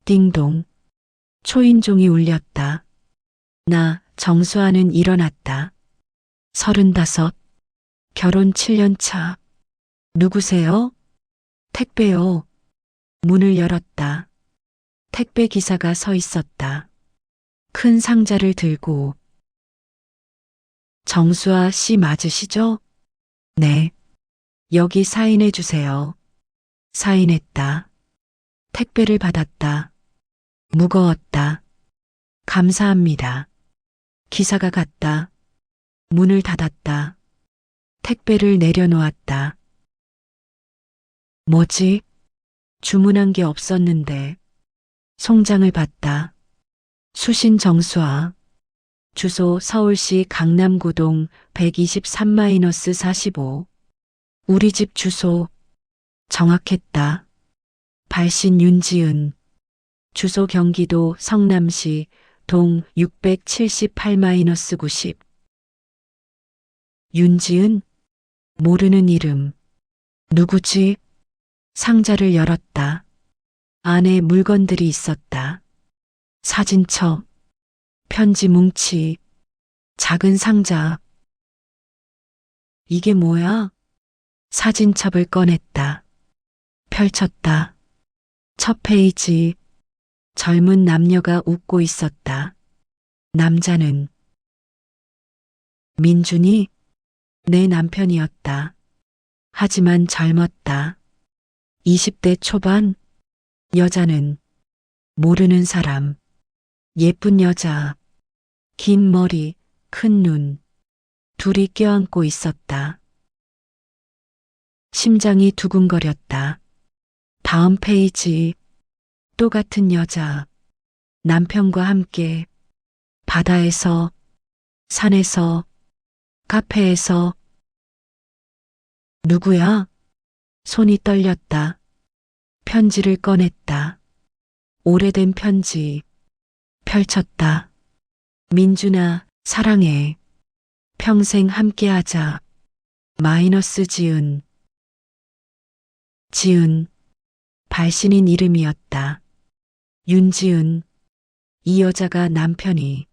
띵동. 초인종이 울렸다. 나 정수아는 일어났다. 35. 결혼 7년 차. 누구세요? 택배요. 문을 열었다. 택배 기사가 서 있었다. 큰 상자를 들고. 정수아 씨 맞으시죠? 네. 여기 사인해 주세요. 사인했다. 택배를 받았다. 무거웠다. 감사합니다. 기사가 갔다. 문을 닫았다. 택배를 내려놓았다. 뭐지? 주문한 게 없었는데. 송장을 봤다. 수신 정수아. 주소 서울시 강남구동 123-45. 우리 집 주소. 정확했다. 발신 윤지은. 주소 경기도 성남시 동 678-90. 윤지은? 모르는 이름. 누구지? 상자를 열었다. 안에 물건들이 있었다. 사진첩, 편지 뭉치, 작은 상자. 이게 뭐야? 사진첩을 꺼냈다. 펼쳤다. 첫 페이지. 젊은 남녀가 웃고 있었다. 남자는 민준이 내 남편이었다. 하지만 젊었다. 20대 초반. 여자는 모르는 사람. 예쁜 여자. 긴 머리, 큰 눈. 둘이 껴안고 있었다. 심장이 두근거렸다. 다음 페이지. 또 같은 여자. 남편과 함께 바다에서, 산에서, 카페에서. 누구야? 손이 떨렸다. 편지를 꺼냈다. 오래된 편지. 펼쳤다. 민준아, 사랑해. 평생 함께하자. 마이너스 지은. 지은. 발신인 이름이었다. 윤지은. 이 여자가 남편이.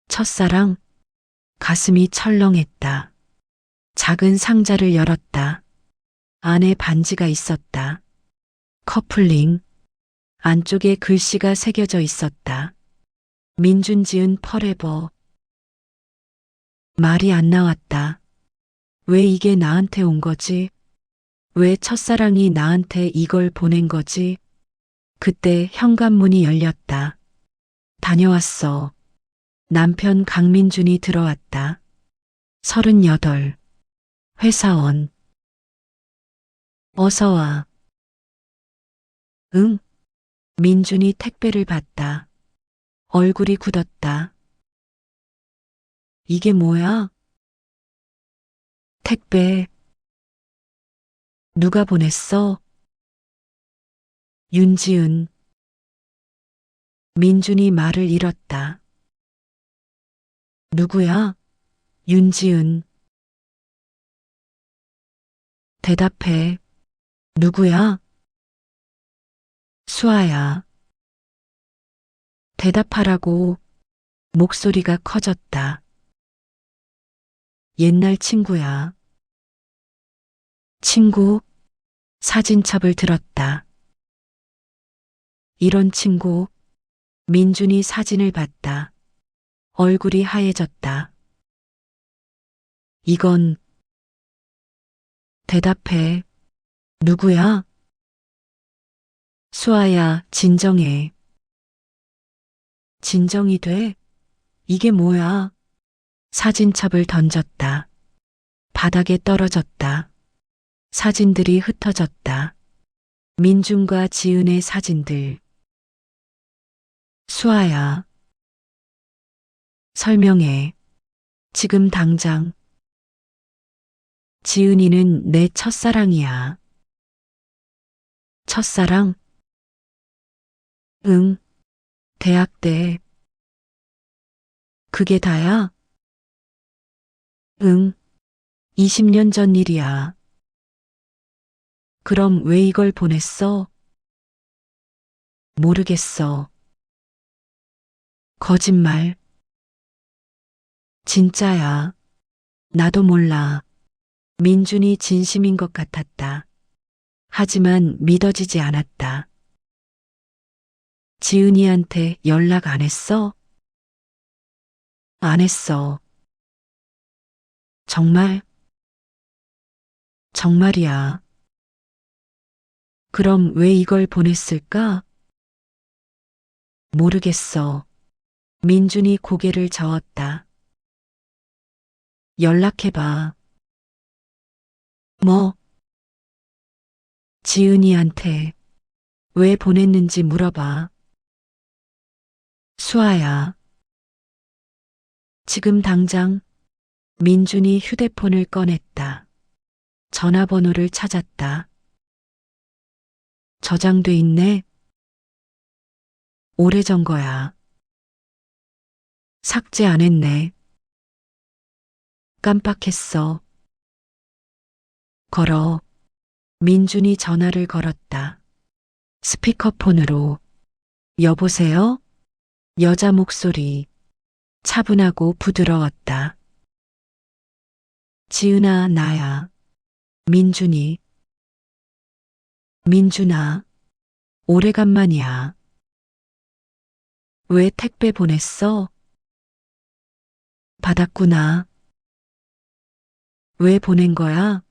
첫사랑. 가슴이 철렁했다. 작은 상자를 열었다. 안에 반지가 있었다. 커플링. 안쪽에 글씨가 새겨져 있었다. 민준 지은 퍼레버. 말이 안 나왔다. 왜 이게 나한테 온 거지? 왜 첫사랑이 나한테 이걸 보낸 거지? 그때 현관문이 열렸다. 다녀왔어. 남편 강민준이 들어왔다. 38. 회사원. 어서 와. 응. 민준이 택배를 받다. 얼굴이 굳었다. 이게 뭐야? 택배. 누가 보냈어? 윤지은. 민준이 말을 잃었다. 누구야? 윤지은. 대답해. 누구야? 수아야. 대답하라고. 목소리가 커졌다. 옛날 친구야. 친구. 사진첩을 들었다. 이런 친구. 민준이 사진을 봤다. 얼굴이 하얘졌다. 이건. 대답해. 누구야? 수아야, 진정해. 진정이 돼? 이게 뭐야? 사진첩을 던졌다. 바닥에 떨어졌다. 사진들이 흩어졌다. 민준과 지은의 사진들. 수아야. 설명해. 지금 당장. 지은이는 내 첫사랑이야. 첫사랑? 응. 대학 때. 그게 다야? 응. 20년 전 일이야. 그럼 왜 이걸 보냈어? 모르겠어. 거짓말. 진짜야. 나도 몰라. 민준이 진심인 것 같았다. 하지만 믿어지지 않았다. 지은이한테 연락 안 했어? 안 했어. 정말? 정말이야. 그럼 왜 이걸 보냈을까? 모르겠어. 민준이 고개를 저었다. 연락해봐. 뭐? 지은이한테 왜 보냈는지 물어봐. 수아야. 지금 당장 민준이 휴대폰을 꺼냈다. 전화번호를 찾았다. 저장돼 있네. 오래전 거야. 삭제 안 했네. 깜빡했어. 걸어. 민준이 전화를 걸었다. 스피커폰으로. 여보세요? 여자 목소리. 차분하고 부드러웠다. 지은아, 나야. 민준이. 민준아, 오래간만이야. 왜 택배 보냈어? 받았구나. 왜 보낸 거야?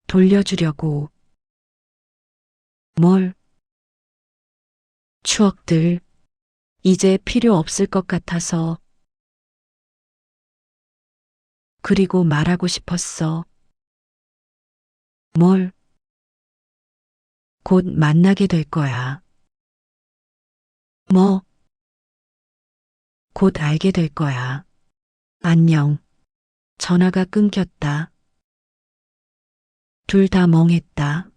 돌려주려고. 뭘? 추억들. 이제 필요 없을 것 같아서. 그리고 말하고 싶었어. 뭘? 곧 만나게 될 거야. 뭐? 곧 알게 될 거야. 안녕. 전화가 끊겼다. 둘 다 멍했다.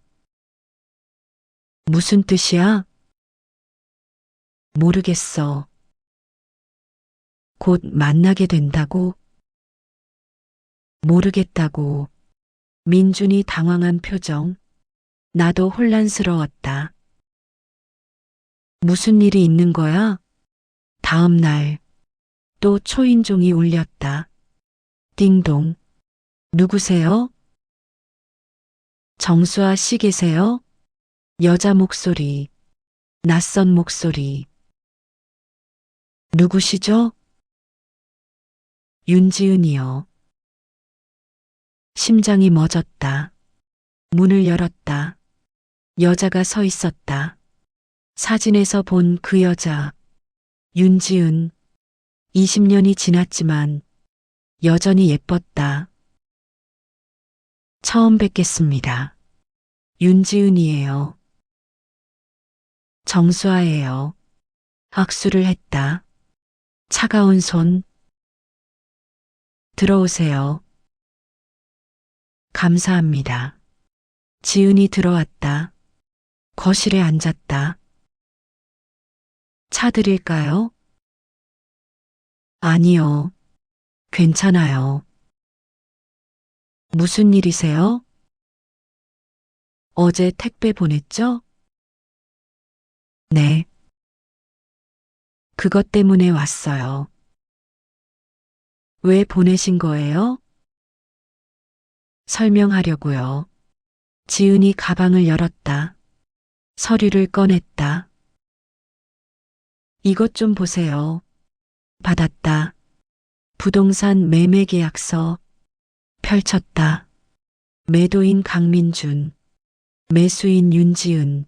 무슨 뜻이야? 모르겠어. 곧 만나게 된다고? 모르겠다고. 민준이 당황한 표정. 나도 혼란스러웠다. 무슨 일이 있는 거야? 다음 날 또 초인종이 울렸다. 띵동. 누구세요? 정수아 씨 계세요? 여자 목소리. 낯선 목소리. 누구시죠? 윤지은이요. 심장이 멎었다. 문을 열었다. 여자가 서 있었다. 사진에서 본 그 여자. 윤지은. 20년이 지났지만 여전히 예뻤다. 처음 뵙겠습니다. 윤지은이에요. 정수아예요. 악수를 했다. 차가운 손. 들어오세요. 감사합니다. 지은이 들어왔다. 거실에 앉았다. 차 드릴까요? 아니요. 괜찮아요. 무슨 일이세요? 어제 택배 보냈죠? 네. 그것 때문에 왔어요. 왜 보내신 거예요? 설명하려고요. 지은이 가방을 열었다. 서류를 꺼냈다. 이것 좀 보세요. 받았다. 부동산 매매 계약서. 펼쳤다. 매도인 강민준. 매수인 윤지은.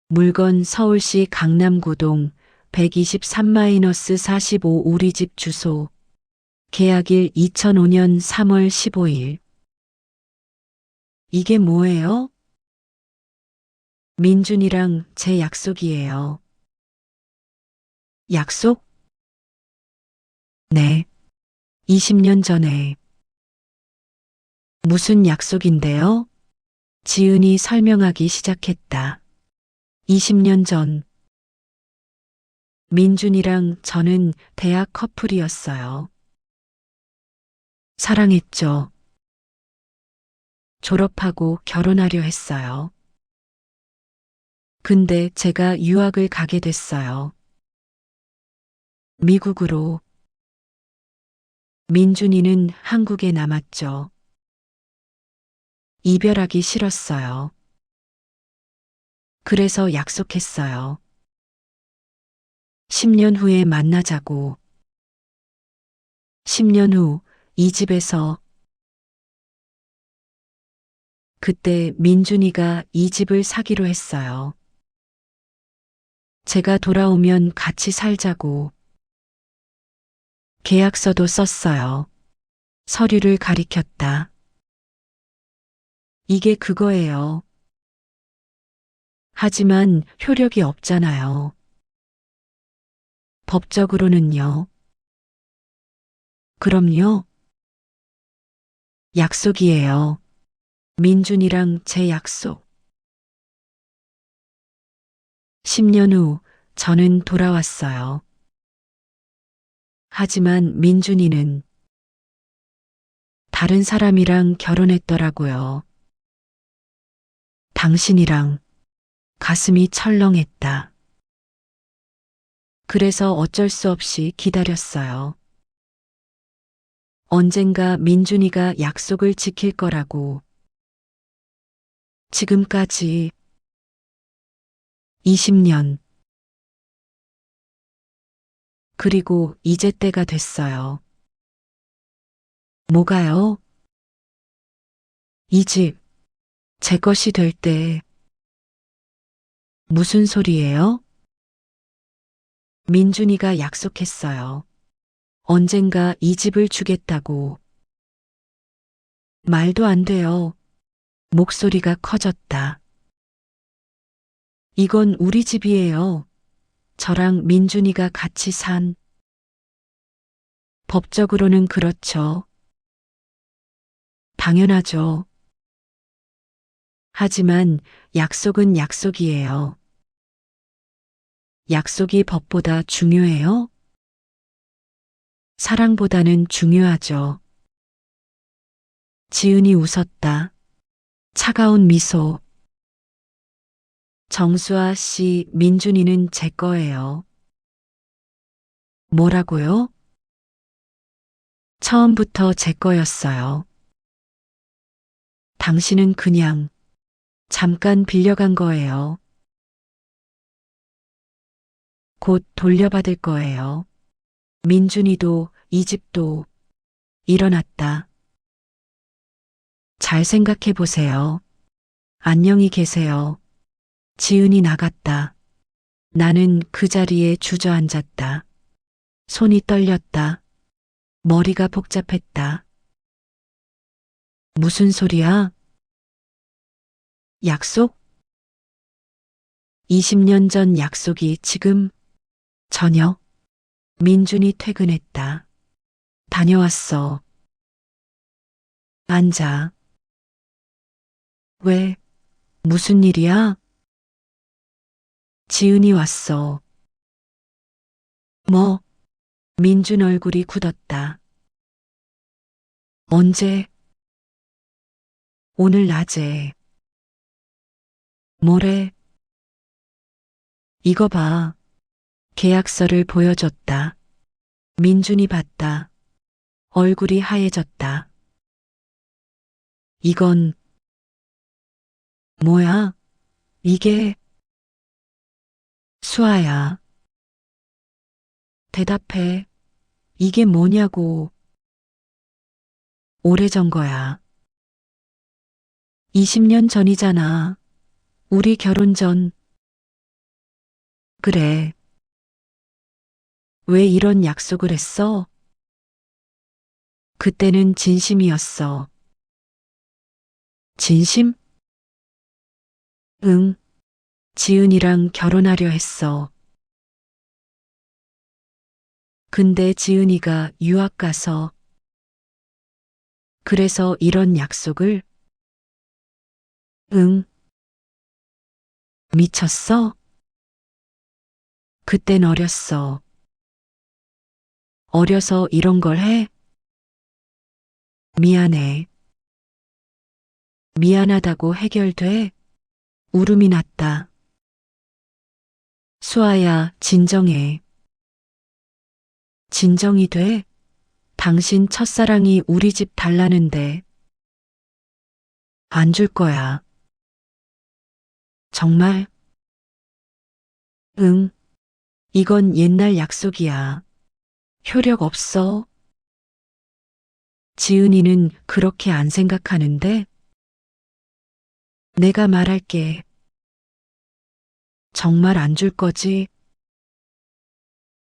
물건 서울시 강남구동 123-45 우리 집 주소. 계약일 2005년 3월 15일. 이게 뭐예요? 민준이랑 제 약속이에요. 약속? 네. 20년 전에. 무슨 약속인데요? 지은이 설명하기 시작했다. 20년 전. 민준이랑 저는 대학 커플이었어요. 사랑했죠. 졸업하고 결혼하려 했어요. 근데 제가 유학을 가게 됐어요. 미국으로. 민준이는 한국에 남았죠. 이별하기 싫었어요. 그래서 약속했어요. 10년 후에 만나자고. 10년 후 이 집에서. 그때 민준이가 이 집을 사기로 했어요. 제가 돌아오면 같이 살자고. 계약서도 썼어요. 서류를 가리켰다. 이게 그거예요. 하지만 효력이 없잖아요. 법적으로는요. 그럼요. 약속이에요. 민준이랑 제 약속. 10년 후 저는 돌아왔어요. 하지만 민준이는 다른 사람이랑 결혼했더라고요. 당신이랑. 가슴이 철렁했다. 그래서 어쩔 수 없이 기다렸어요. 언젠가 민준이가 약속을 지킬 거라고. 지금까지 20년. 그리고 이제 때가 됐어요. 뭐가요? 이 집, 제 것이 될 때. 무슨 소리예요? 민준이가 약속했어요. 언젠가 이 집을 주겠다고. 말도 안 돼요. 목소리가 커졌다. 이건 우리 집이에요. 저랑 민준이가 같이 산. 법적으로는 그렇죠. 당연하죠. 하지만 약속은 약속이에요. 약속이 법보다 중요해요? 사랑보다는 중요하죠. 지은이 웃었다. 차가운 미소. 정수아 씨, 민준이는 제 거예요. 뭐라고요? 처음부터 제 거였어요. 당신은 그냥 잠깐 빌려간 거예요. 곧 돌려받을 거예요. 민준이도 이 집도. 일어났다. 잘 생각해 보세요. 안녕히 계세요. 지은이 나갔다. 나는 그 자리에 주저앉았다. 손이 떨렸다. 머리가 복잡했다. 무슨 소리야? 약속? 20년 전 약속이 지금 저녁. 민준이 퇴근했다. 다녀왔어. 앉아. 왜? 무슨 일이야? 지은이 왔어. 뭐? 민준 얼굴이 굳었다. 언제? 오늘 낮에. 뭐래? 이거 봐. 계약서를 보여줬다. 민준이 봤다. 얼굴이 하얘졌다. 이건 뭐야? 이게 수아야. 대답해. 이게 뭐냐고. 오래전 거야. 20년 전이잖아. 우리 결혼 전. 그래. 왜 이런 약속을 했어? 그때는 진심이었어. 진심? 응. 지은이랑 결혼하려 했어. 근데 지은이가 유학 가서. 그래서 이런 약속을? 응. 미쳤어? 그땐 어렸어. 어려서 이런 걸 해? 미안해. 미안하다고 해결돼? 울음이 났다. 수아야, 진정해. 진정이 돼? 당신 첫사랑이 우리 집 달라는데 안 줄 거야. 정말? 응, 이건 옛날 약속이야. 효력 없어. 지은이는 그렇게 안 생각하는데 내가 말할게. 정말 안 줄 거지?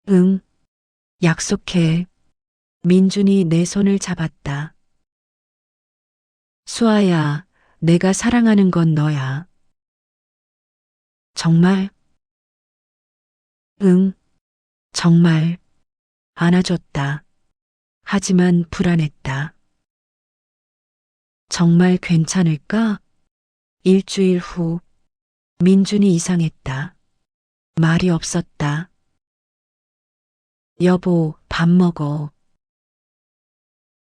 응, 약속해. 민준이 내 손을 잡았다. 수아야, 내가 사랑하는 건 너야. 정말? 응, 정말. 안아줬다. 하지만 불안했다. 정말 괜찮을까? 일주일 후, 민준이 이상했다. 말이 없었다. 여보, 밥 먹어.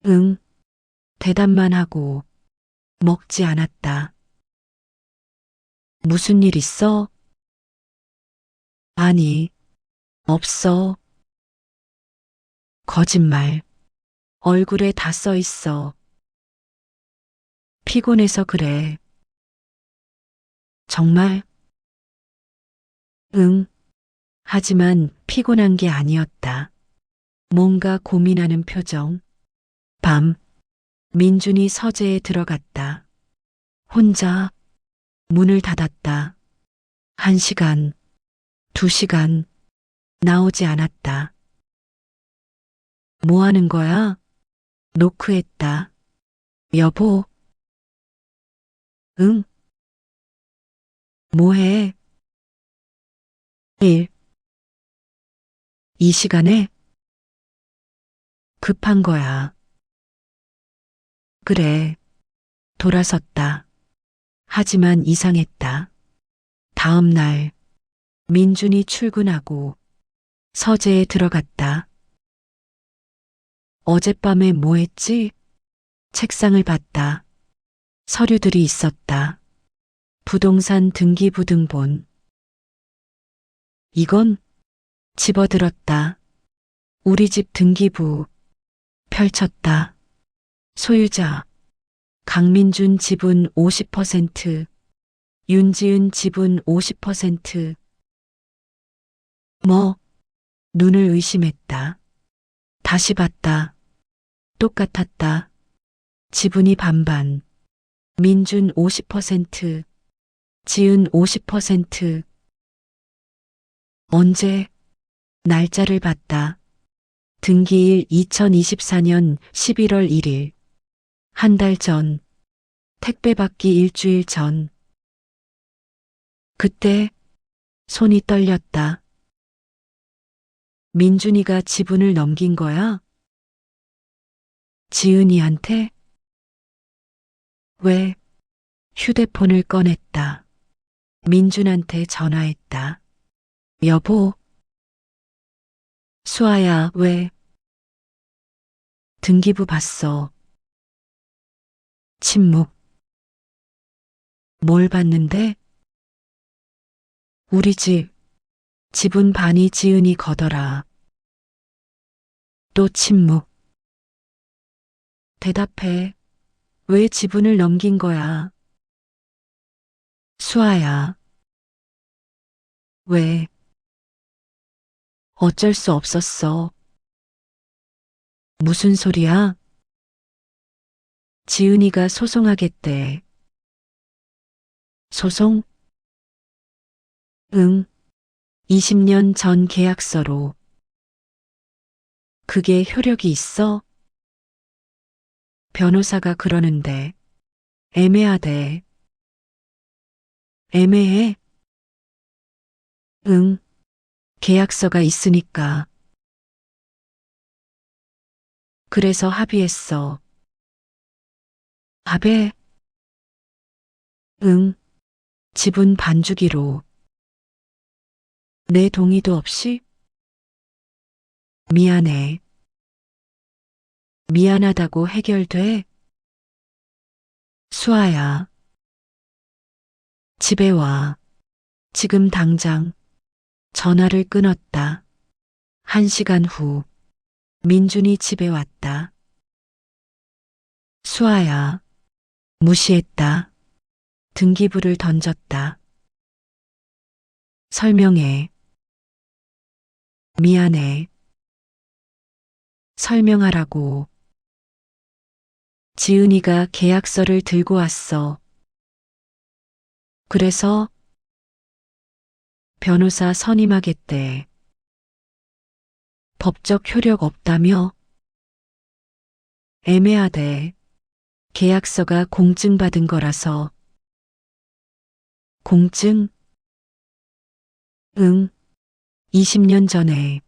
응, 대답만 하고 먹지 않았다. 무슨 일 있어? 아니, 없어. 거짓말. 얼굴에 다 써 있어. 피곤해서 그래. 정말? 응. 하지만 피곤한 게 아니었다. 뭔가 고민하는 표정. 밤, 민준이 서재에 들어갔다. 혼자 문을 닫았다. 1시간, 2시간, 나오지 않았다. 뭐 하는 거야? 노크했다. 여보, 응, 뭐 해? 일, 이 시간에 급한 거야. 그래, 돌아섰다. 하지만 이상했다. 다음 날, 민준이 출근하고 서재에 들어갔다. 어젯밤에 뭐 했지? 책상을 봤다. 서류들이 있었다. 부동산 등기부등본. 이건 집어들었다. 우리 집 등기부. 펼쳤다. 소유자. 강민준 지분 50%, 윤지은 지분 50%. 뭐, 눈을 의심했다. 다시 봤다. 똑같았다. 지분이 반반. 민준 50%, 지은 50%. 언제? 날짜를 봤다. 등기일 2024년 11월 1일. 한 달 전. 택배 받기 일주일 전. 그때 손이 떨렸다. 민준이가 지분을 넘긴 거야? 지은이한테? 왜? 휴대폰을 꺼냈다. 민준한테 전화했다. 여보, 수아야, 왜? 등기부 봤어. 침묵. 뭘 봤는데? 우리 집, 지분 반이 지은이 거더라. 또 침묵. 대답해. 왜 지분을 넘긴 거야? 수아야. 왜? 어쩔 수 없었어. 무슨 소리야? 지은이가 소송하겠대. 소송? 응. 20년 전 계약서로. 그게 효력이 있어? 변호사가 그러는데. 애매하대. 애매해? 응. 계약서가 있으니까. 그래서 합의했어. 합의? 응. 지분 반주기로. 내 동의도 없이? 미안해. 미안하다고 해결돼? 수아야. 집에 와. 지금 당장. 전화를 끊었다. 1시간 후 민준이 집에 왔다. 수아야. 무시했다. 등기부를 던졌다. 설명해. 미안해. 설명하라고. 지은이가 계약서를 들고 왔어. 그래서 변호사 선임하겠대. 법적 효력 없다며? 애매하대. 계약서가 공증받은 거라서. 공증? 응. 20년 전에.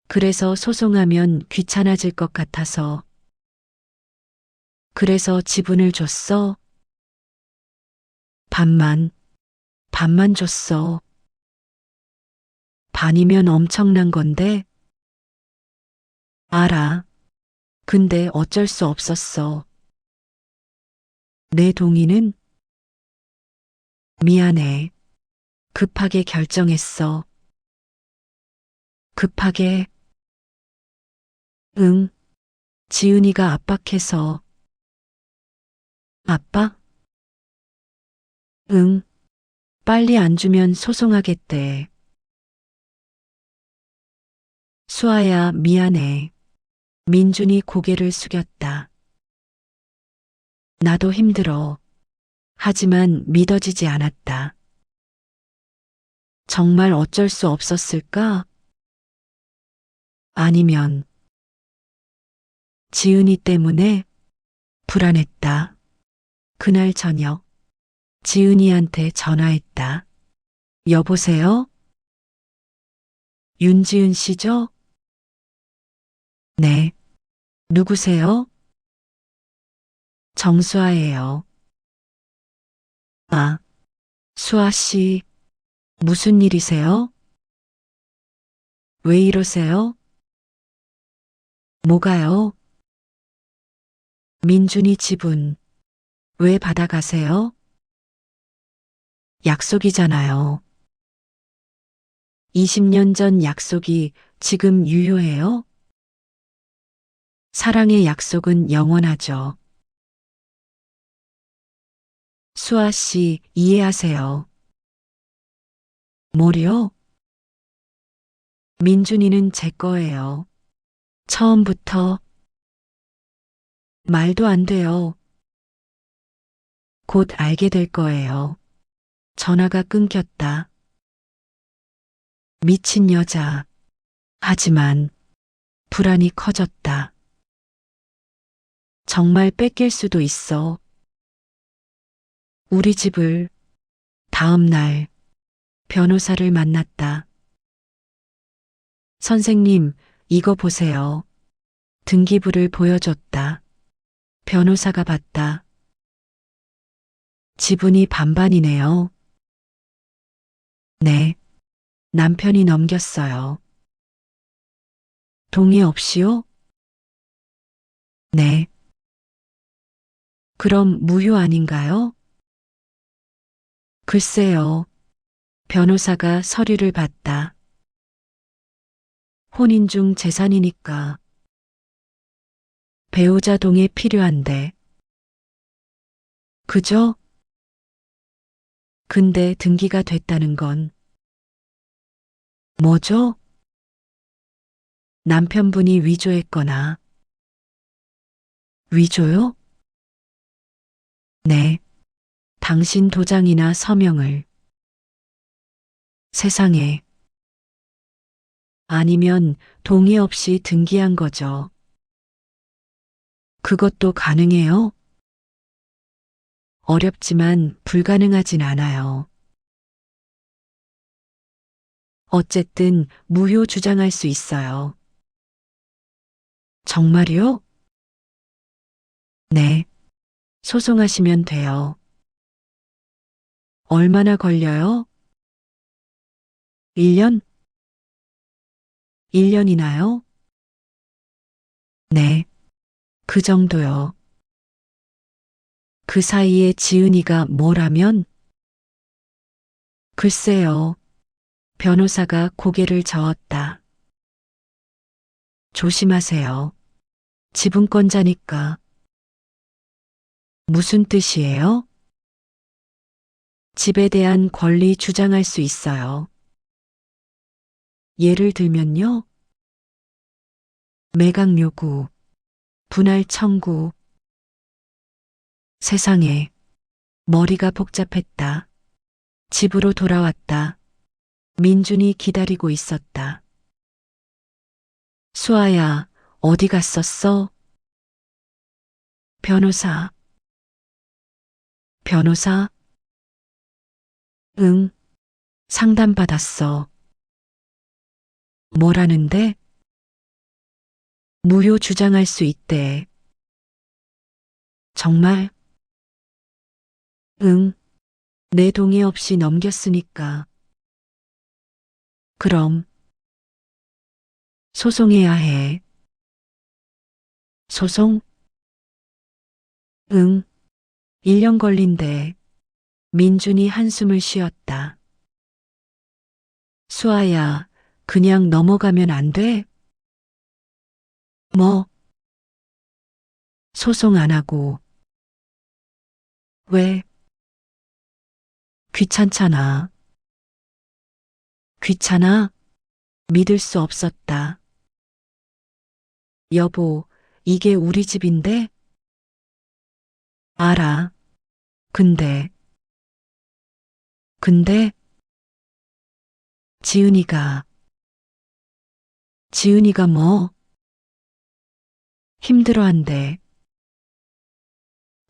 그래서 소송하면 귀찮아질 것 같아서. 그래서 지분을 줬어? 반만. 반만 줬어. 반이면 엄청난 건데? 알아. 근데 어쩔 수 없었어. 내 동의는? 미안해. 급하게 결정했어. 급하게? 응. 지은이가 압박해서. 압박? 응. 빨리 안 주면 소송하겠대. 수아야, 미안해. 민준이 고개를 숙였다. 나도 힘들어. 하지만 믿어지지 않았다. 정말 어쩔 수 없었을까? 아니면 지은이 때문에 불안했다. 그날 저녁 지은이한테 전화했다. 여보세요? 윤지은 씨죠? 네. 누구세요? 정수아예요. 아, 수아 씨, 무슨 일이세요? 왜 이러세요? 뭐가요? 민준이 지분 왜 받아가세요? 약속이잖아요. 20년 전 약속이 지금 유효해요? 사랑의 약속은 영원하죠. 수아 씨, 이해하세요. 뭐요? 민준이는 제 거예요. 처음부터 말도 안 돼요. 곧 알게 될 거예요. 전화가 끊겼다. 미친 여자. 하지만 불안이 커졌다. 정말 뺏길 수도 있어. 우리 집을 다음 날 변호사를 만났다. 선생님, 이거 보세요. 등기부를 보여줬다. 변호사가 봤다. 지분이 반반이네요. 네. 남편이 넘겼어요. 동의 없이요? 네. 그럼 무효 아닌가요? 글쎄요. 변호사가 서류를 봤다. 혼인 중 재산이니까. 배우자 동의 필요한데. 그죠? 근데 등기가 됐다는 건 뭐죠? 남편분이 위조했거나. 위조요? 네. 당신 도장이나 서명을. 세상에. 아니면 동의 없이 등기한 거죠. 그것도 가능해요? 어렵지만 불가능하진 않아요. 어쨌든 무효 주장할 수 있어요. 정말요? 네. 소송하시면 돼요. 얼마나 걸려요? 1년? 1년이나요? 네. 그 정도요. 그 사이에 지은이가 뭘 하면 글쎄요. 변호사가 고개를 저었다. 조심하세요. 지분권자니까. 무슨 뜻이에요? 집에 대한 권리 주장할 수 있어요. 예를 들면요. 매각 요구, 분할 청구. 세상에, 머리가 복잡했다. 집으로 돌아왔다. 민준이 기다리고 있었다. 수아야, 어디 갔었어? 변호사. 변호사? 응, 상담받았어. 뭐라는데? 무효 주장할 수 있대. 정말? 응, 내 동의 없이 넘겼으니까. 그럼, 소송해야 해. 소송? 응, 1년 걸린대. 민준이 한숨을 쉬었다. 수아야, 그냥 넘어가면 안 돼? 뭐? 소송 안 하고. 왜? 귀찮잖아. 귀찮아? 믿을 수 없었다. 여보, 이게 우리 집인데? 알아. 근데, 근데, 지은이가, 지은이가 뭐? 힘들어한대.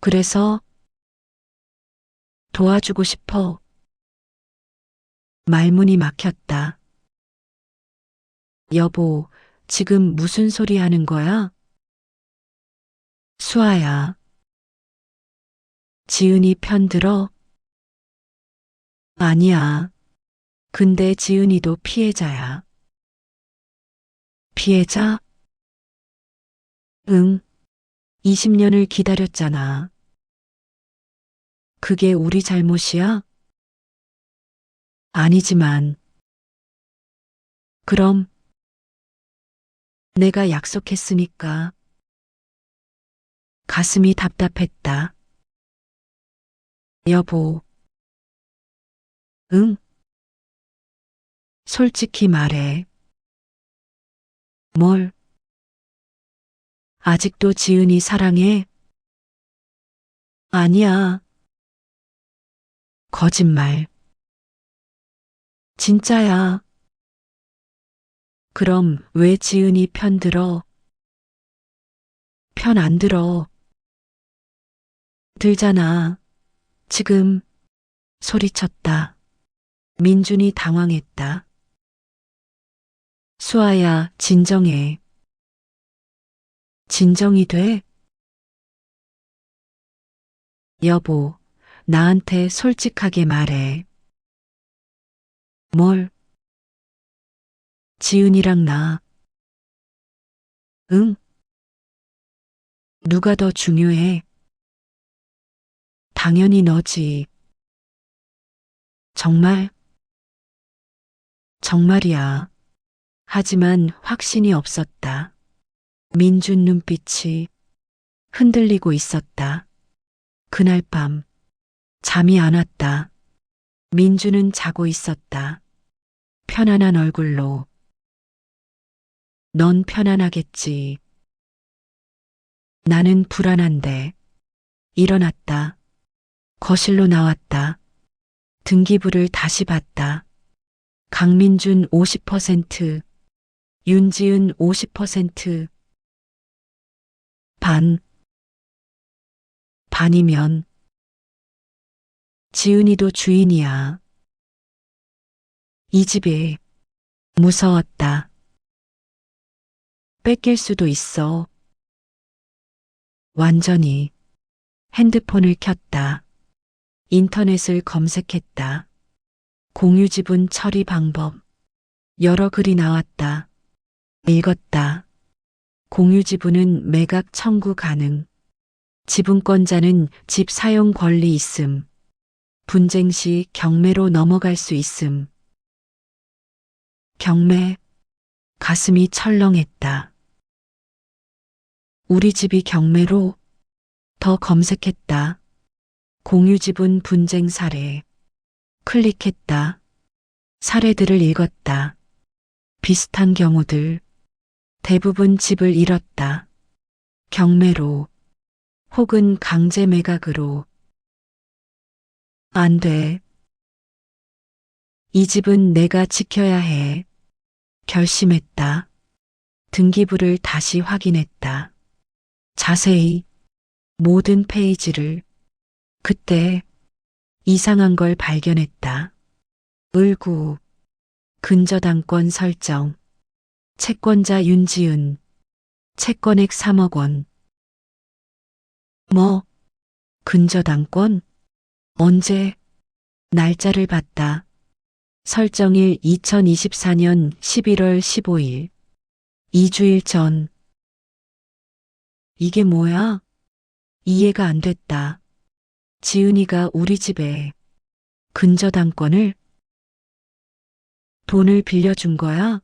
그래서 도와주고 싶어. 말문이 막혔다. 여보, 지금 무슨 소리 하는 거야? 수아야. 지은이 편 들어? 아니야. 근데 지은이도 피해자야. 피해자? 응. 20년을 기다렸잖아. 그게 우리 잘못이야? 아니지만. 그럼 내가 약속했으니까. 가슴이 답답했다. 여보. 응? 솔직히 말해. 뭘? 아직도 지은이 사랑해? 아니야. 거짓말. 진짜야. 그럼 왜 지은이 편 들어? 편 안 들어. 들잖아. 지금 소리쳤다. 민준이 당황했다. 수아야, 진정해. 진정이 돼? 여보, 나한테 솔직하게 말해. 뭘? 지은이랑 나. 응? 누가 더 중요해? 당연히 너지. 정말? 정말이야. 하지만 확신이 없었다. 민준 눈빛이 흔들리고 있었다. 그날 밤 잠이 안 왔다. 민준은 자고 있었다. 편안한 얼굴로. 넌 편안하겠지. 나는 불안한데. 일어났다. 거실로 나왔다. 등기부를 다시 봤다. 강민준 50%, 윤지은 50%. 반. 반이면 지은이도 주인이야. 이 집에 무서웠다. 뺏길 수도 있어. 완전히. 핸드폰을 켰다. 인터넷을 검색했다. 공유지분 처리 방법. 여러 글이 나왔다. 읽었다. 공유지분은 매각 청구 가능. 지분권자는 집 사용 권리 있음. 분쟁 시 경매로 넘어갈 수 있음. 경매. 가슴이 철렁했다. 우리 집이 경매로. 더 검색했다. 공유지분 분쟁 사례. 클릭했다. 사례들을 읽었다. 비슷한 경우들. 대부분 집을 잃었다. 경매로 혹은 강제 매각으로. 안 돼. 이 집은 내가 지켜야 해. 결심했다. 등기부를 다시 확인했다. 자세히 모든 페이지를. 그때 이상한 걸 발견했다. 을구 근저당권 설정. 채권자 윤지은. 채권액 3억 원. 뭐? 근저당권? 언제? 날짜를 봤다. 설정일 2024년 11월 15일. 2주일 전. 이게 뭐야? 이해가 안 됐다. 지은이가 우리 집에 근저당권을 돈을 빌려준 거야?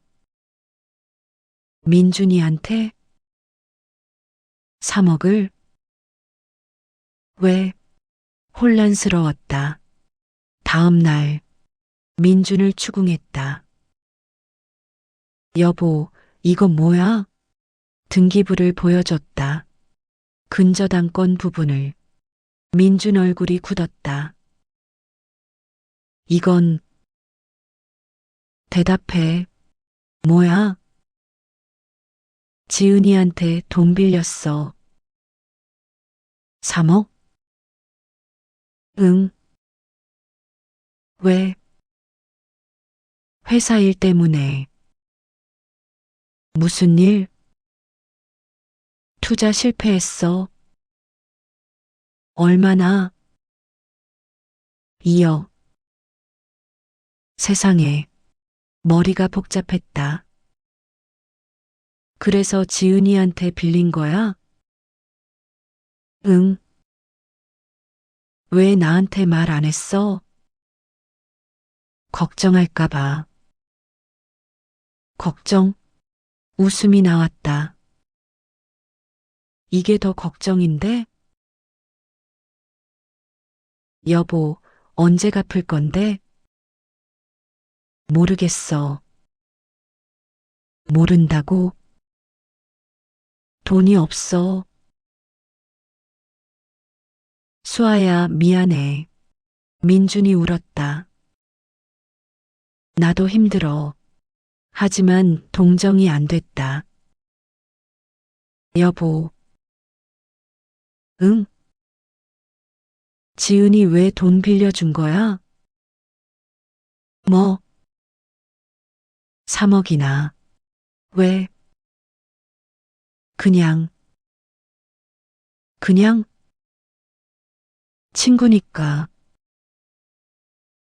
민준이한테? 3억을? 왜? 혼란스러웠다. 다음 날 민준을 추궁했다. 여보, 이거 뭐야? 등기부를 보여줬다. 근저당권 부분을. 민준 얼굴이 굳었다. 이건. 대답해. 뭐야? 지은이한테 돈 빌렸어. 3억? 응. 왜? 회사 일 때문에. 무슨 일? 투자 실패했어. 얼마나? 2억. 세상에. 머리가 복잡했다. 그래서 지은이한테 빌린 거야? 응. 왜 나한테 말 안 했어? 걱정할까봐. 걱정? 웃음이 나왔다. 이게 더 걱정인데? 여보, 언제 갚을 건데? 모르겠어. 모른다고? 돈이 없어. 수아야, 미안해. 민준이 울었다. 나도 힘들어. 하지만 동정이 안 됐다. 여보. 응? 지은이 왜 돈 빌려준 거야? 뭐? 3억이나. 왜? 그냥. 그냥? 친구니까.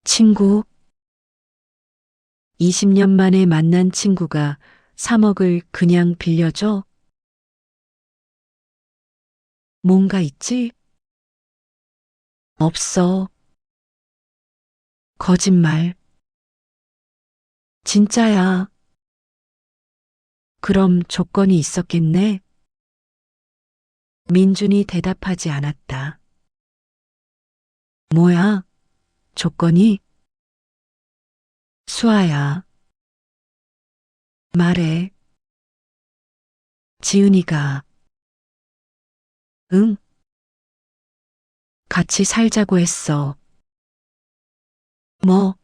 친구? 20년 만에 만난 친구가 3억을 그냥 빌려줘? 뭔가 있지? 없어. 거짓말. 진짜야. 그럼 조건이 있었겠네? 민준이 대답하지 않았다. 뭐야? 조건이? 수아야. 말해. 지은이가. 응? 같이 살자고 했어. 뭐?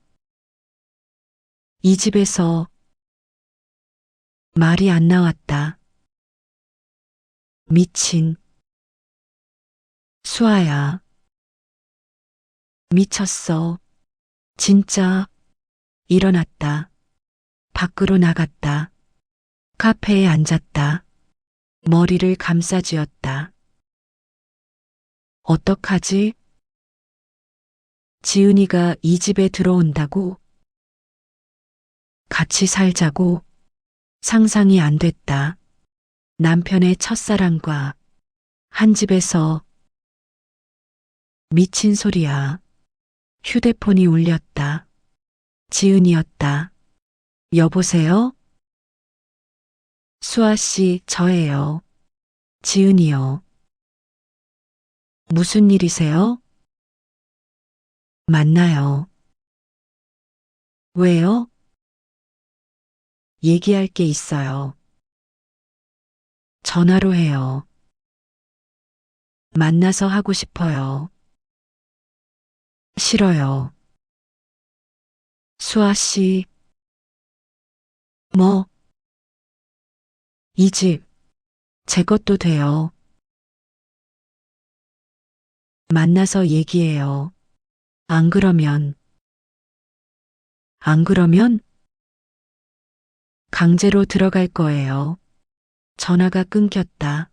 이 집에서. 말이 안 나왔다. 미친. 수아야. 미쳤어. 진짜. 일어났다. 밖으로 나갔다. 카페에 앉았다. 머리를 감싸쥐었다. 어떡하지? 지은이가 이 집에 들어온다고? 같이 살자고? 상상이 안 됐다. 남편의 첫사랑과 한 집에서. 미친 소리야. 휴대폰이 울렸다. 지은이었다. 여보세요? 수아 씨, 저예요. 지은이요. 무슨 일이세요? 만나요. 왜요? 얘기할 게 있어요. 전화로 해요. 만나서 하고 싶어요. 싫어요. 수아 씨, 뭐, 이 집, 제 것도 돼요. 만나서 얘기해요. 안 그러면, 안 그러면 강제로 들어갈 거예요. 전화가 끊겼다.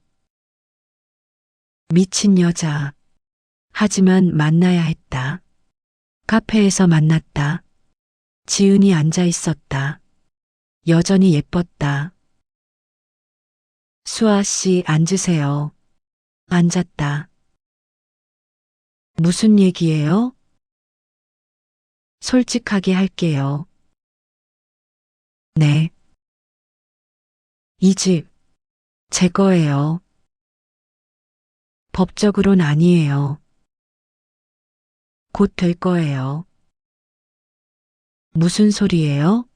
미친 여자. 하지만 만나야 했다. 카페에서 만났다. 지은이 앉아 있었다. 여전히 예뻤다. 수아 씨, 앉으세요. 앉았다. 무슨 얘기예요? 솔직하게 할게요. 네. 이 집, 제 거예요. 법적으론 아니에요. 곧 될 거예요. 무슨 소리예요?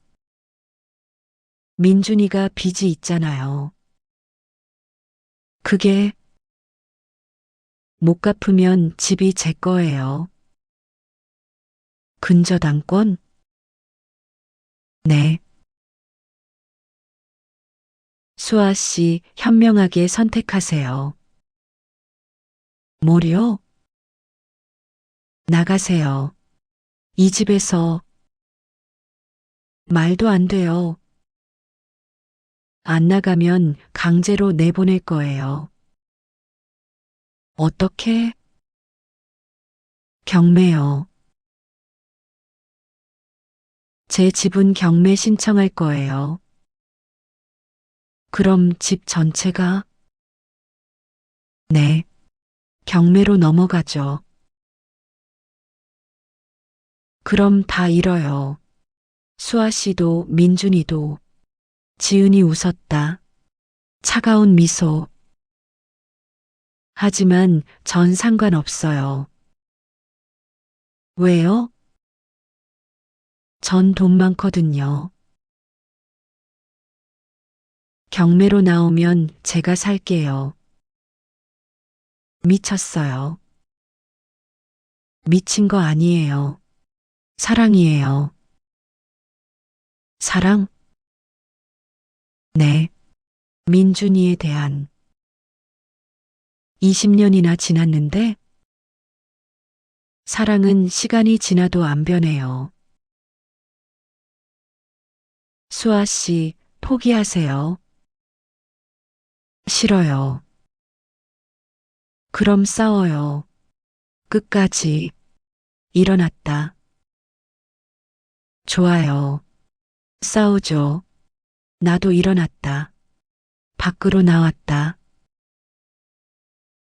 민준이가 빚이 있잖아요. 그게 못 갚으면 집이 제 거예요. 근저당권? 네. 수아 씨, 현명하게 선택하세요. 뭐요? 나가세요. 이 집에서 말도 안 돼요. 안 나가면 강제로 내보낼 거예요. 어떻게? 경매요. 제 집은 경매 신청할 거예요. 그럼 집 전체가? 네. 경매로 넘어가죠. 그럼 다 잃어요. 수아 씨도 민준이도. 지은이 웃었다. 차가운 미소. 하지만 전 상관없어요. 왜요? 전 돈 많거든요. 경매로 나오면 제가 살게요. 미쳤어요. 미친 거 아니에요. 사랑이에요. 사랑? 네. 민준이에 대한 20년이나 지났는데 사랑은 시간이 지나도 안 변해요. 수아 씨, 포기하세요. 싫어요. 그럼 싸워요. 끝까지. 일어났다. 좋아요. 싸우죠. 나도 일어났다. 밖으로 나왔다.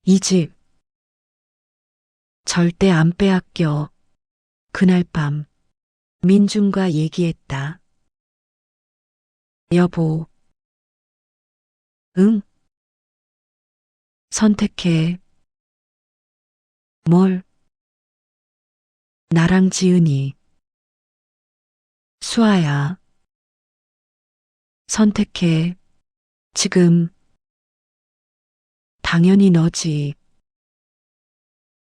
이 집 절대 안 빼앗겨. 그날 밤 민준과 얘기했다. 여보. 응? 선택해. 뭘? 나랑 지은이. 수아야. 선택해. 지금. 당연히 너지.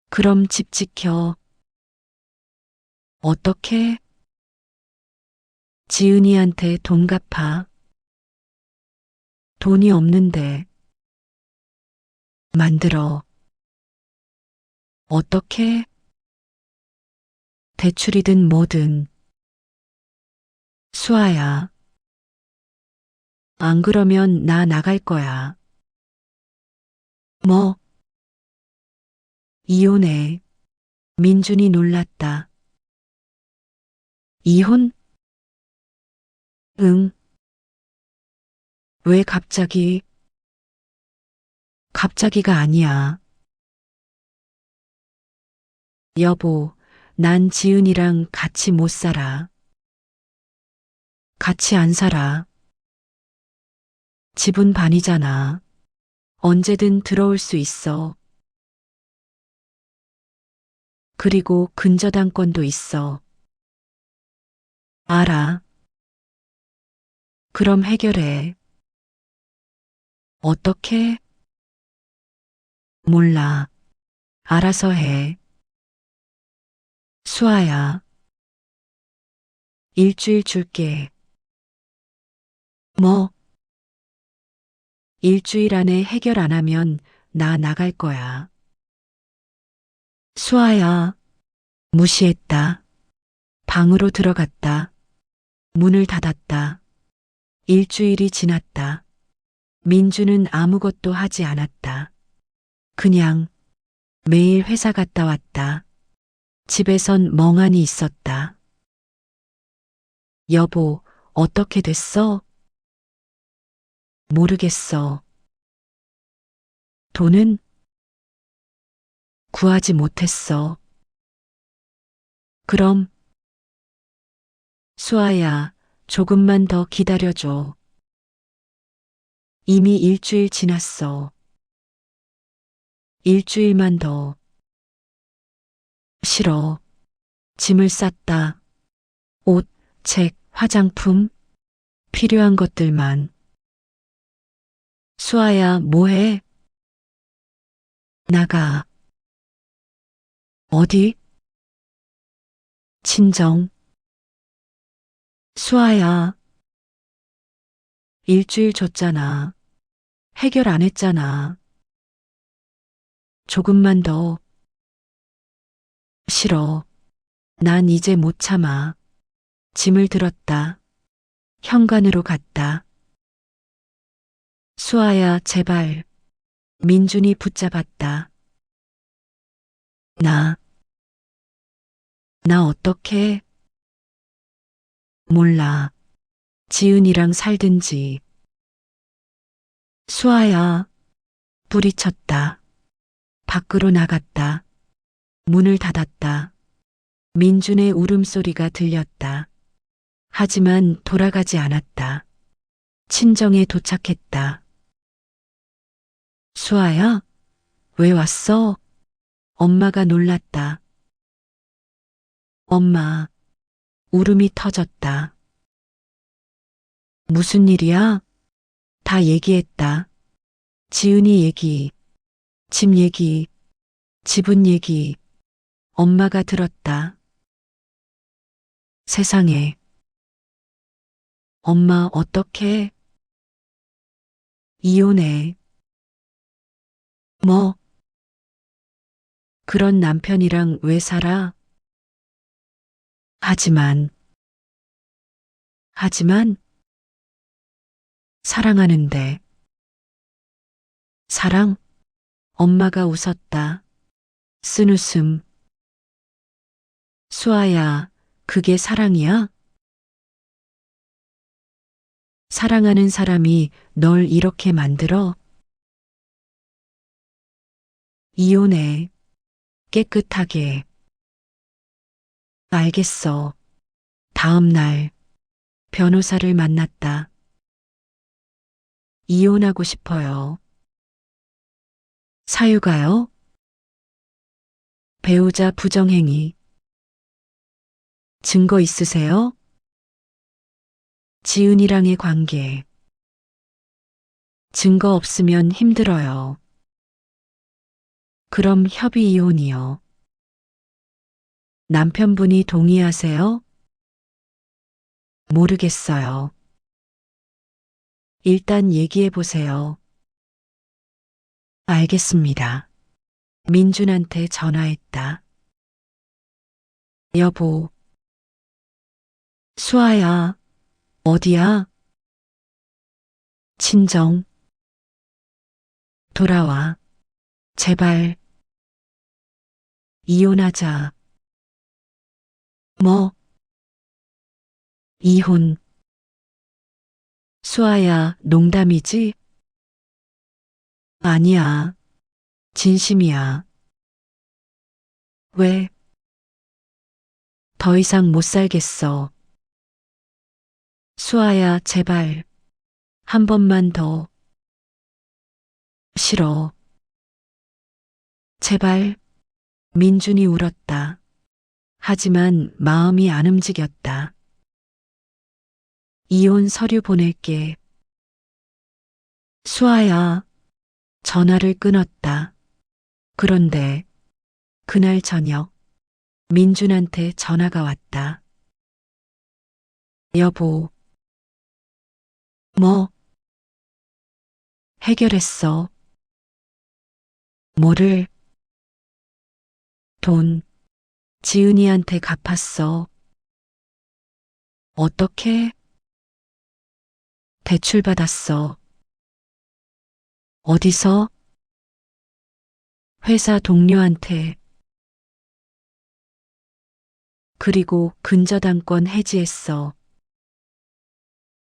그럼 집 지켜. 어떻게? 지은이한테 돈 갚아. 돈이 없는데. 만들어. 어떻게? 대출이든 뭐든. 수아야. 안 그러면 나 나갈 거야. 뭐? 이혼해. 민준이 놀랐다. 이혼? 응. 왜 갑자기? 갑자기가 아니야. 여보, 난 지은이랑 같이 못 살아. 같이 안 살아. 집은 반이잖아. 언제든 들어올 수 있어. 그리고 근저당권도 있어. 알아. 그럼 해결해. 어떻게? 몰라. 알아서 해. 수아야. 일주일 줄게. 뭐? 일주일 안에 해결 안 하면 나 나갈 거야. 수아야. 무시했다. 방으로 들어갔다. 문을 닫았다. 일주일이 지났다. 민주는 아무것도 하지 않았다. 그냥 매일 회사 갔다 왔다. 집에선 멍하니 있었다. 여보, 어떻게 됐어? 모르겠어. 돈은 구하지 못했어. 그럼, 수아야, 조금만 더 기다려줘. 이미 일주일 지났어. 일주일만 더. 싫어. 짐을 쌌다. 옷, 책, 화장품, 필요한 것들만. 수아야, 뭐해? 나가. 어디? 친정. 수아야, 일주일 줬잖아. 해결 안 했잖아. 조금만 더. 싫어. 난 이제 못 참아. 짐을 들었다. 현관으로 갔다. 수아야, 제발. 민준이 붙잡았다. 나, 나 어떡해? 몰라. 지은이랑 살든지. 수아야, 부리쳤다. 밖으로 나갔다. 문을 닫았다. 민준의 울음소리가 들렸다. 하지만 돌아가지 않았다. 친정에 도착했다. 수아야, 왜 왔어? 엄마가 놀랐다. 엄마, 울음이 터졌다. 무슨 일이야? 다 얘기했다. 지은이 얘기, 집 얘기, 집은 얘기. 엄마가 들었다. 세상에. 엄마 어떡해? 이혼해. 뭐? 그런 남편이랑 왜 살아? 하지만, 하지만, 사랑하는데. 사랑? 엄마가 웃었다. 쓴웃음. 수아야, 그게 사랑이야? 사랑하는 사람이 널 이렇게 만들어? 이혼해. 깨끗하게. 알겠어. 다음 날, 변호사를 만났다. 이혼하고 싶어요. 사유가요? 배우자 부정행위. 증거 있으세요? 지은이랑의 관계. 증거 없으면 힘들어요. 그럼 협의 이혼이요. 남편분이 동의하세요? 모르겠어요. 일단 얘기해 보세요. 알겠습니다. 민준한테 전화했다. 여보. 수아야, 어디야? 친정. 돌아와. 제발. 이혼하자. 뭐? 이혼. 수아야, 농담이지? 아니야. 진심이야. 왜? 더 이상 못 살겠어. 수아야, 제발. 한 번만 더. 싫어. 제발. 민준이 울었다. 하지만 마음이 안 움직였다. 이혼 서류 보낼게. 수아야. 전화를 끊었다. 그런데 그날 저녁 민준한테 전화가 왔다. 여보. 뭐? 해결했어. 뭐를? 돈. 지은이한테 갚았어. 어떻게? 대출 받았어. 어디서? 회사 동료한테. 그리고 근저당권 해지했어.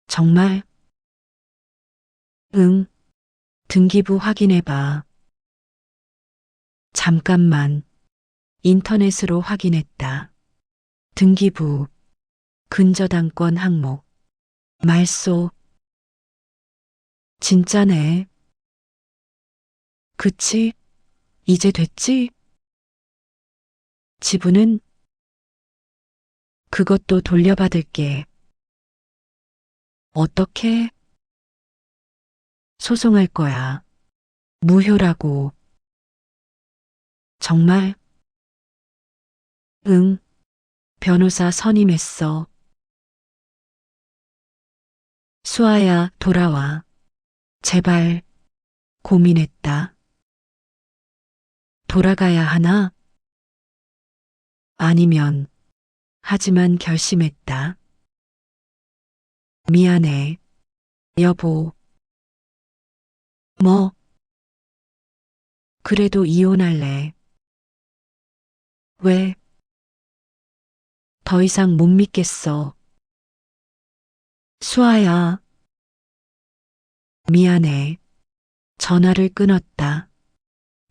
정말? 응. 등기부 확인해봐. 잠깐만. 인터넷으로 확인했다. 등기부. 근저당권 항목. 말소. 진짜네. 그치? 이제 됐지? 지분은? 그것도 돌려받을게. 어떻게? 소송할 거야. 무효라고. 정말? 응. 변호사 선임했어. 수아야, 돌아와. 제발. 고민했다. 돌아가야 하나? 아니면, 하지만 결심했다. 미안해. 여보. 뭐? 그래도 이혼할래. 왜? 더 이상 못 믿겠어. 수아야. 미안해. 전화를 끊었다.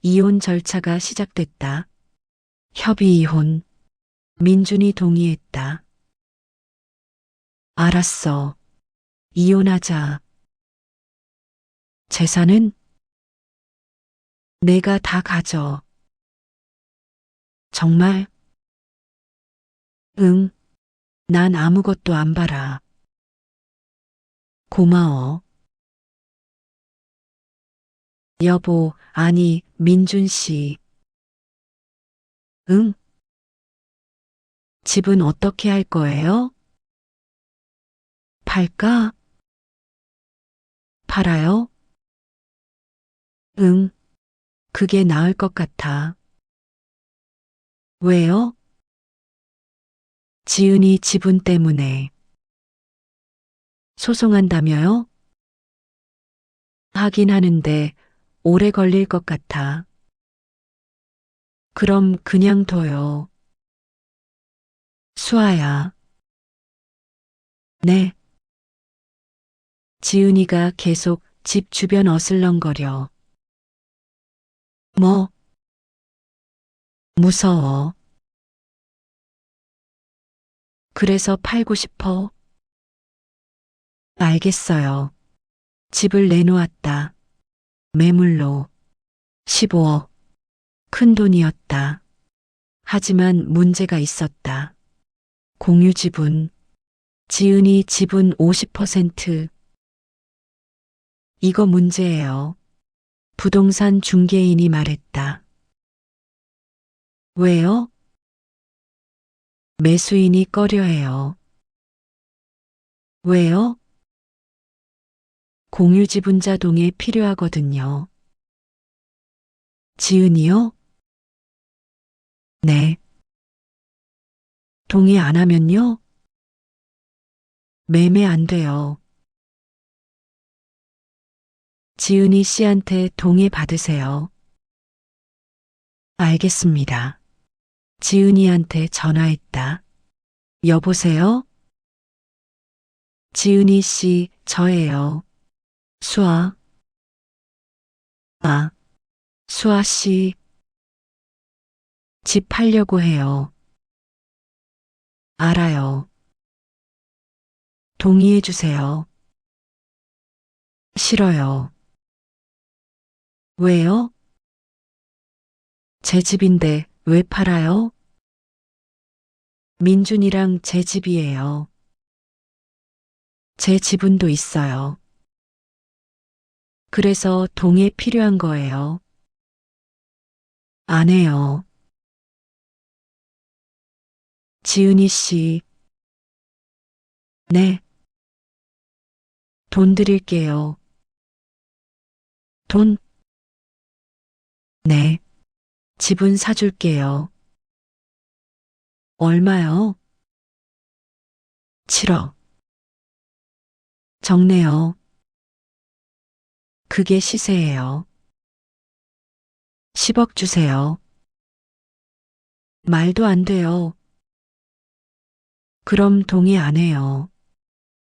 이혼 절차가 시작됐다. 협의 이혼. 민준이 동의했다. 알았어. 이혼하자. 재산은? 내가 다 가져. 정말? 응. 난 아무것도 안 바라. 고마워. 여보, 아니, 민준 씨. 응? 집은 어떻게 할 거예요? 팔까? 팔아요? 응. 그게 나을 것 같아. 왜요? 지은이 지분 때문에. 소송한다며요? 하긴 하는데 오래 걸릴 것 같아. 그럼 그냥 둬요. 수아야. 네. 지은이가 계속 집 주변 어슬렁거려. 뭐? 무서워. 그래서 팔고 싶어? 알겠어요. 집을 내놓았다. 매물로 15억. 큰 돈이었다. 하지만 문제가 있었다. 공유 지분. 지은이 지분 50%. 이거 문제예요. 부동산 중개인이 말했다. 왜요? 매수인이 꺼려해요. 왜요? 공유 지분자 동의 필요하거든요. 지은이요? 네. 동의 안 하면요? 매매 안 돼요. 지은이 씨한테 동의 받으세요. 알겠습니다. 지은이한테 전화했다. 여보세요? 지은이 씨, 저예요. 수아. 아, 수아 씨. 집 팔려고 해요. 알아요. 동의해 주세요. 싫어요. 왜요? 제 집인데 왜 팔아요? 민준이랑 제 집이에요. 제 지분도 있어요. 그래서 동의 필요한 거예요. 안 해요. 지은이 씨, 네, 돈 드릴게요. 돈, 네, 지분 사줄게요. 얼마요? 7억. 적네요. 그게 시세예요. 10억 주세요. 말도 안 돼요. 그럼 동의 안 해요.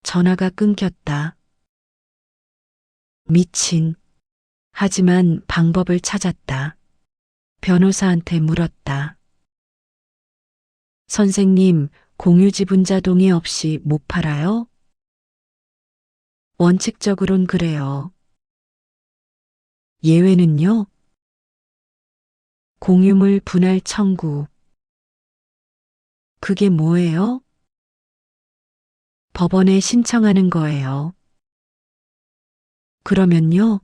전화가 끊겼다. 미친. 하지만 방법을 찾았다. 변호사한테 물었다. 선생님, 공유 지분자 동의 없이 못 팔아요? 원칙적으론 그래요. 예외는요? 공유물 분할 청구. 그게 뭐예요? 법원에 신청하는 거예요. 그러면요?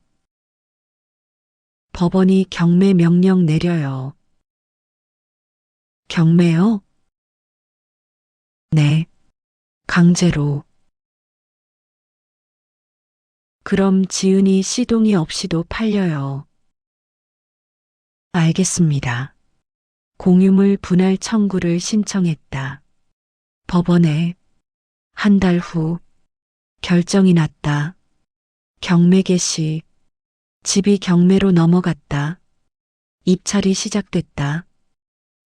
법원이 경매 명령 내려요. 경매요? 네. 강제로. 그럼 지은이 씨 동의 없이도 팔려요. 알겠습니다. 공유물 분할 청구를 신청했다. 법원에 한 달 후 결정이 났다. 경매 개시. 집이 경매로 넘어갔다. 입찰이 시작됐다.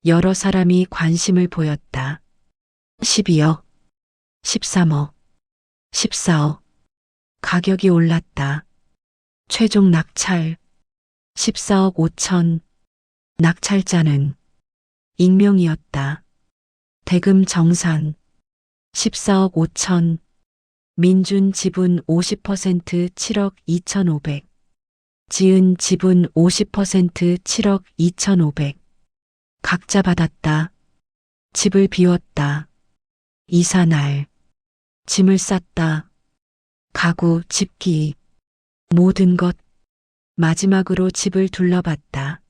여러 사람이 관심을 보였다. 12억, 13억, 14억. 가격이 올랐다. 최종 낙찰 14억 5천. 낙찰자는 익명이었다. 대금 정산 14억 5천. 민준 지분 50% 7억 2,500. 지은 지분 50% 7억 2,500. 각자 받았다. 집을 비웠다. 이사날. 짐을 쌌다. 가구, 집기, 모든 것. 마지막으로 집을 둘러봤다.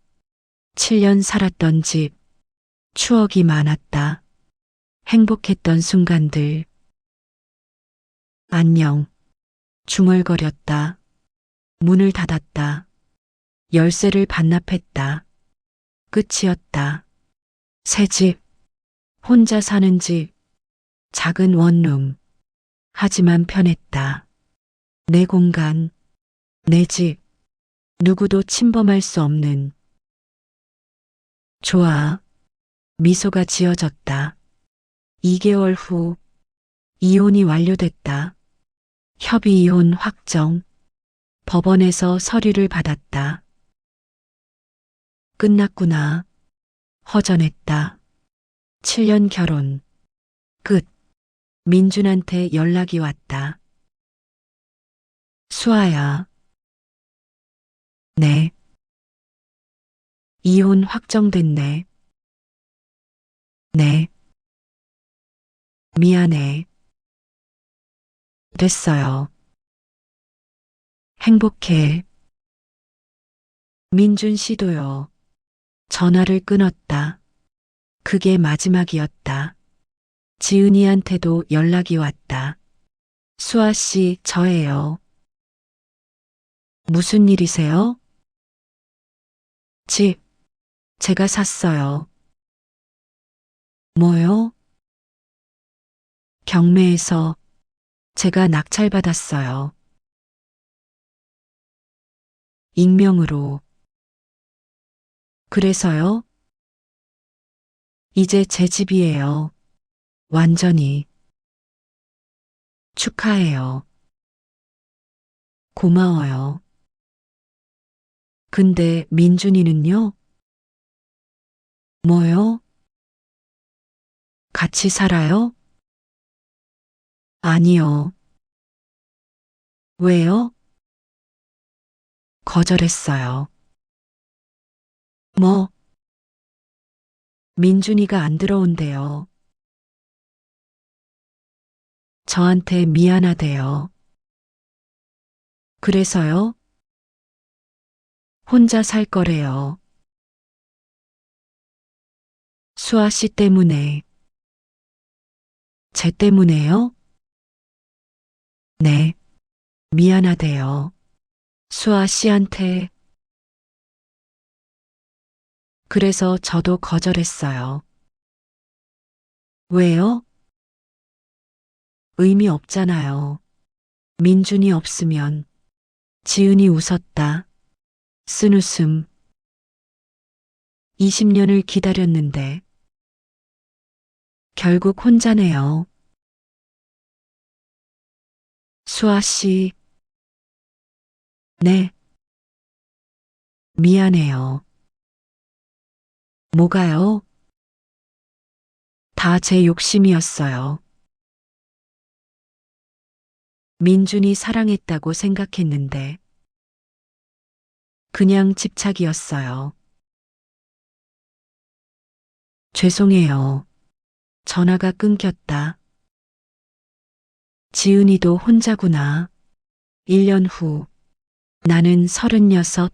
7년 살았던 집. 추억이 많았다. 행복했던 순간들. 안녕. 중얼거렸다. 문을 닫았다. 열쇠를 반납했다. 끝이었다. 새 집. 혼자 사는 집. 작은 원룸. 하지만 편했다. 내 공간. 내 집. 누구도 침범할 수 없는. 좋아. 미소가 지어졌다. 2개월 후 이혼이 완료됐다. 협의 이혼 확정. 법원에서 서류를 받았다. 끝났구나. 허전했다. 7년 결혼. 끝. 민준한테 연락이 왔다. 수아야. 네. 이혼 확정됐네. 네. 미안해. 됐어요. 행복해. 민준 씨도요. 전화를 끊었다. 그게 마지막이었다. 지은이한테도 연락이 왔다. 수아 씨, 저예요. 무슨 일이세요? 집, 제가 샀어요. 뭐요? 경매에서 제가 낙찰받았어요. 익명으로. 그래서요? 이제 제 집이에요. 완전히. 축하해요. 고마워요. 근데 민준이는요? 뭐요? 같이 살아요? 아니요. 왜요? 거절했어요. 뭐, 민준이가 안 들어온대요. 저한테 미안하대요. 그래서요? 혼자 살 거래요. 수아 씨 때문에. 제 때문에요? 네, 미안하대요. 수아 씨한테. 그래서 저도 거절했어요. 왜요? 의미 없잖아요. 민준이 없으면. 지은이 웃었다. 쓴웃음. 20년을 기다렸는데 결국 혼자네요. 수아 씨, 네, 미안해요. 뭐가요? 다 제 욕심이었어요. 민준이 사랑했다고 생각했는데 그냥 집착이었어요. 죄송해요. 전화가 끊겼다. 지은이도 혼자구나. 1년 후 나는 36,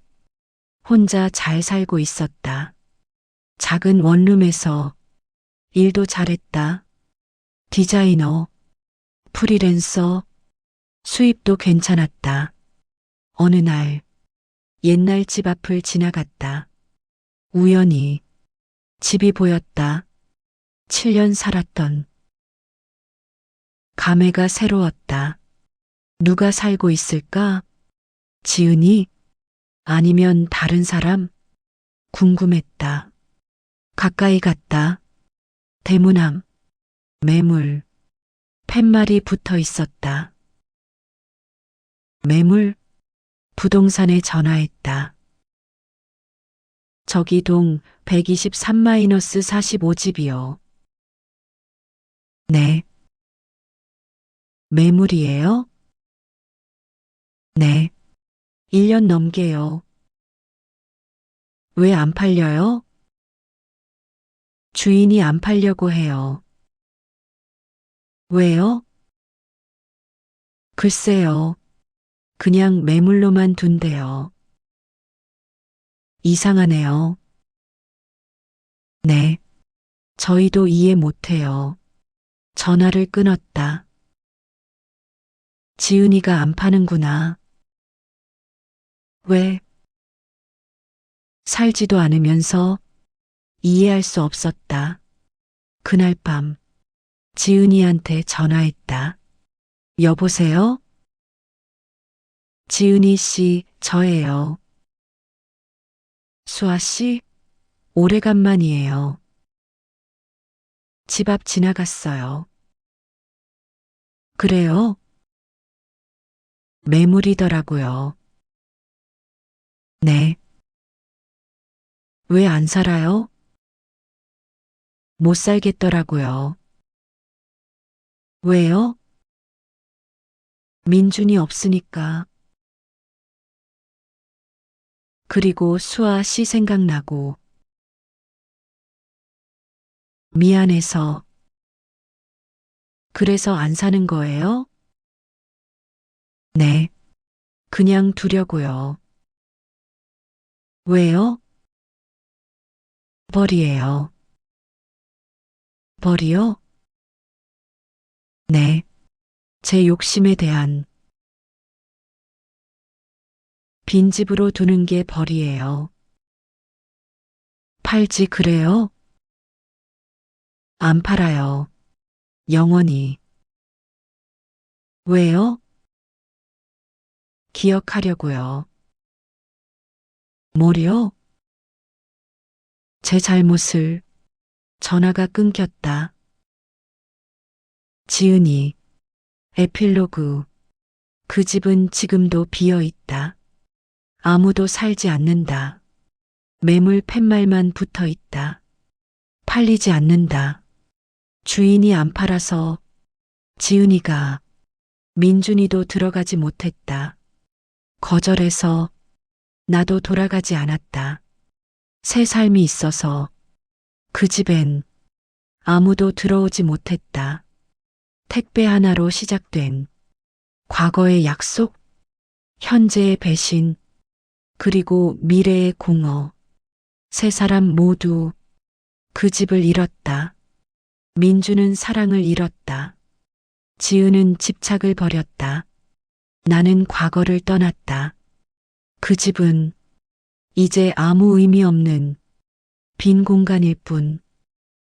혼자 잘 살고 있었다. 작은 원룸에서 일도 잘했다. 디자이너, 프리랜서, 수입도 괜찮았다. 어느 날 옛날 집 앞을 지나갔다. 우연히 집이 보였다. 7년 살았던. 감회가 새로웠다. 누가 살고 있을까? 지은이? 아니면 다른 사람? 궁금했다. 가까이 갔다. 대문함, 매물, 팻말이 붙어 있었다. 매물? 부동산에 전화했다. 저기 동 123-45집이요. 네. 매물이에요? 네. 1년 넘게요. 왜 안 팔려요? 주인이 안 팔려고 해요. 왜요? 글쎄요. 그냥 매물로만 둔대요. 이상하네요. 네. 저희도 이해 못해요. 전화를 끊었다. 지은이가 안 파는구나. 왜? 살지도 않으면서 이해할 수 없었다. 그날 밤 지은이한테 전화했다. 여보세요? 지은이 씨, 저예요. 수아 씨? 오래간만이에요. 집 앞 지나갔어요. 그래요? 매물이더라고요. 네. 왜 안 살아요? 못 살겠더라고요. 왜요? 민준이 없으니까. 그리고 수아 씨 생각나고 미안해서. 그래서 안 사는 거예요? 네. 그냥 두려고요. 왜요? 벌이에요. 벌이요? 네. 제 욕심에 대한. 빈집으로 두는 게 벌이에요. 팔지 그래요? 안 팔아요. 영원히. 왜요? 기억하려고요. 뭐요? 제 잘못을. 전화가 끊겼다. 지은이. 에필로그. 그 집은 지금도 비어 있다. 아무도 살지 않는다. 매물 팻말만 붙어 있다. 팔리지 않는다. 주인이 안 팔아서 지은이가, 민준이도 들어가지 못했다. 거절해서 나도 돌아가지 않았다. 새 삶이 있어서 그 집엔 아무도 들어오지 못했다. 택배 하나로 시작된 과거의 약속, 현재의 배신, 그리고 미래의 공허. 세 사람 모두 그 집을 잃었다. 민주는 사랑을 잃었다. 지은은 집착을 버렸다. 나는 과거를 떠났다. 그 집은 이제 아무 의미 없는 빈 공간일 뿐.